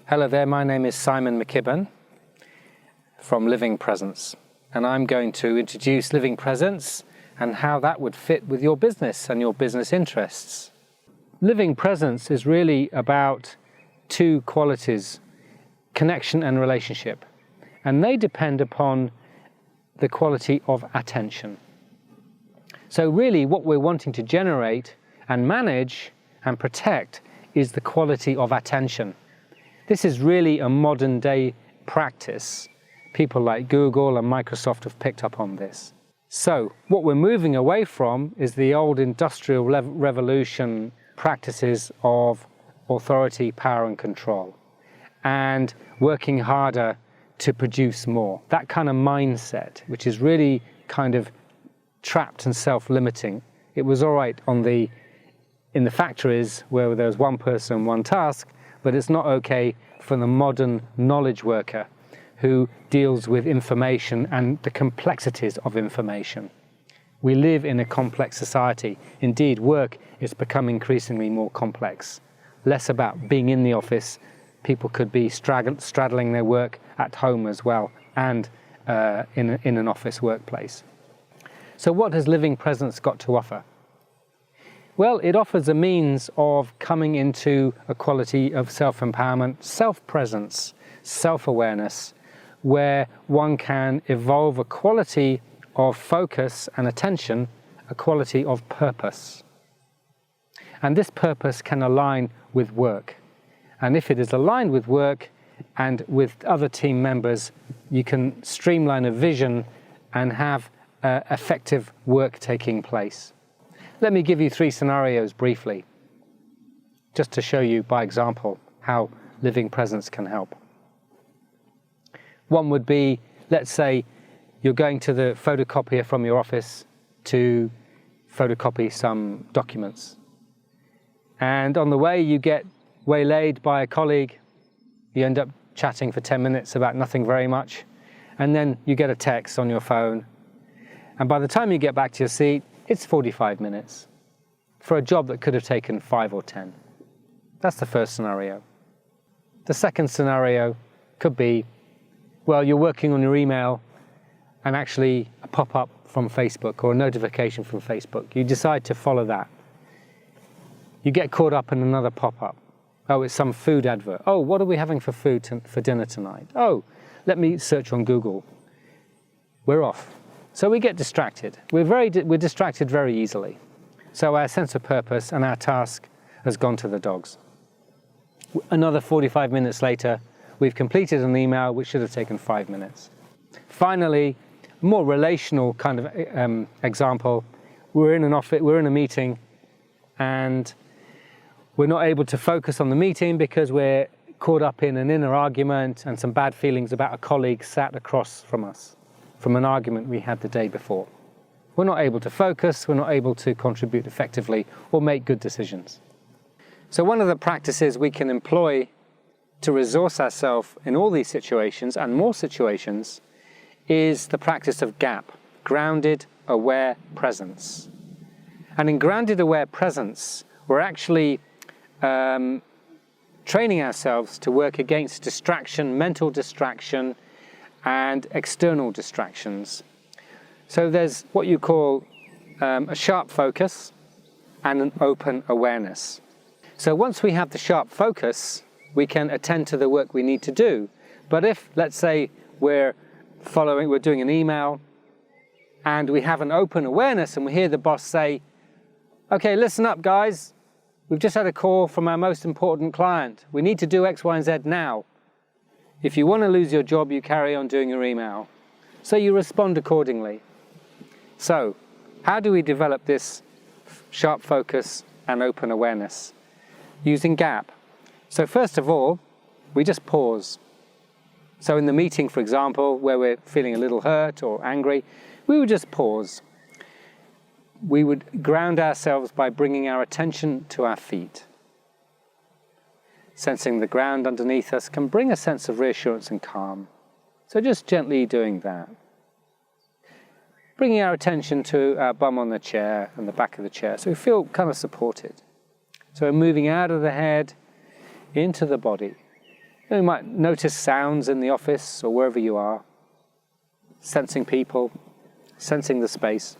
Hello there, my name is Simon McKibbin from Living Presence, and I'm going to introduce Living Presence and how that would fit with your business and your business interests. Living Presence is really about two qualities, connection and relationship, and they depend upon the quality of attention. So really what we're wanting to generate and manage and protect is the quality of attention. This is really a modern day practice. People like Google and Microsoft have picked up on this. So what we're moving away from is the old industrial revolution practices of authority, power and control, and working harder to produce more. That kind of mindset, which is really kind of trapped and self-limiting. It was all right in the factories where there was one person, one task, but it's not okay for the modern knowledge worker who deals with information and the complexities of information. We live in a complex society. Indeed, work is becoming increasingly more complex. Less about being in the office. People could be straddling their work at home as well, and in an office workplace. So what has Living Presence got to offer? Well, it offers a means of coming into a quality of self-empowerment, self-presence, self-awareness, where one can evolve a quality of focus and attention, a quality of purpose. And this purpose can align with work. And if it is aligned with work and with other team members, you can streamline a vision and have effective work taking place. Let me give you 3 scenarios briefly, just to show you by example how Living Presence can help. One would be, let's say you're going to the photocopier from your office to photocopy some documents. And on the way you get waylaid by a colleague, you end up chatting for 10 minutes about nothing very much, and then you get a text on your phone, and by the time you get back to your seat, it's 45 minutes for a job that could have taken 5 or 10. That's the first scenario. The second scenario could be, well, you're working on your email and actually a pop-up from Facebook or a notification from Facebook. You decide to follow that. You get caught up in another pop-up. Oh, it's some food advert. Oh, what are we having for food for dinner tonight? Oh, let me search on Google. We're off. So we get distracted. We're distracted very easily. So our sense of purpose and our task has gone to the dogs. Another 45 minutes later, we've completed an email which should have taken 5 minutes. Finally, a more relational kind of example, we're in an office, we're in a meeting, and we're not able to focus on the meeting because we're caught up in an inner argument and some bad feelings about a colleague sat across from us, from an argument we had the day before. We're not able to focus, we're not able to contribute effectively or make good decisions. So one of the practices we can employ to resource ourselves in all these situations and more situations is the practice of GAP, Grounded Aware Presence. And in Grounded Aware Presence, we're actually training ourselves to work against distraction, mental distraction, and external distractions. So there's what you call a sharp focus and an open awareness. So once we have the sharp focus, we can attend to the work we need to do. But if, let's say, we're doing an email and we have an open awareness and we hear the boss say, okay, listen up guys, we've just had a call from our most important client. We need to do X, Y, and Z now. If you want to lose your job, you carry on doing your email. So you respond accordingly. So, how do we develop this sharp focus and open awareness? Using GAP. So first of all, we just pause. So in the meeting, for example, where we're feeling a little hurt or angry, we would just pause. We would ground ourselves by bringing our attention to our feet. Sensing the ground underneath us can bring a sense of reassurance and calm. So just gently doing that. Bringing our attention to our bum on the chair and the back of the chair, so we feel kind of supported. So we're moving out of the head into the body. You might notice sounds in the office or wherever you are, sensing people, sensing the space,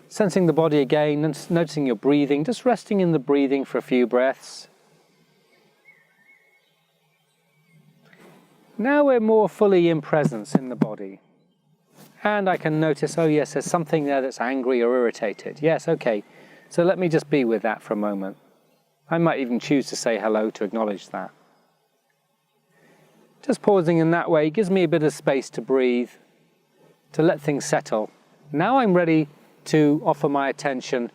sensing the body again, and noticing your breathing, just resting in the breathing for a few breaths. Now we're more fully in presence in the body. And I can notice, oh yes, there's something there that's angry or irritated. Yes, okay. So let me just be with that for a moment. I might even choose to say hello to acknowledge that. Just pausing in that way gives me a bit of space to breathe, to let things settle. Now I'm ready to offer my attention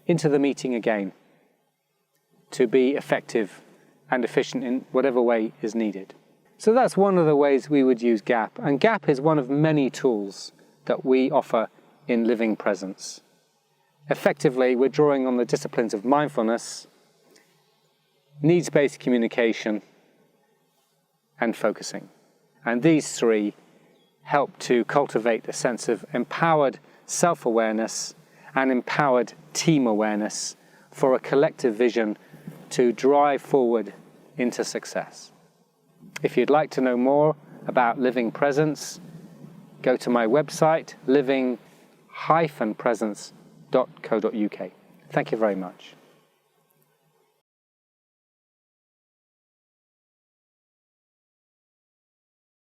into the meeting again, to be effective and efficient in whatever way is needed. So that's one of the ways we would use GAP. And GAP is one of many tools that we offer in living presence. Effectively, we're drawing on the disciplines of mindfulness, needs-based communication, and focusing. And these three help to cultivate a sense of empowered self-awareness and empowered team awareness for a collective vision to drive forward into success. If you'd like to know more about living presence, go to my website, living-presence.co.uk. Thank you very much.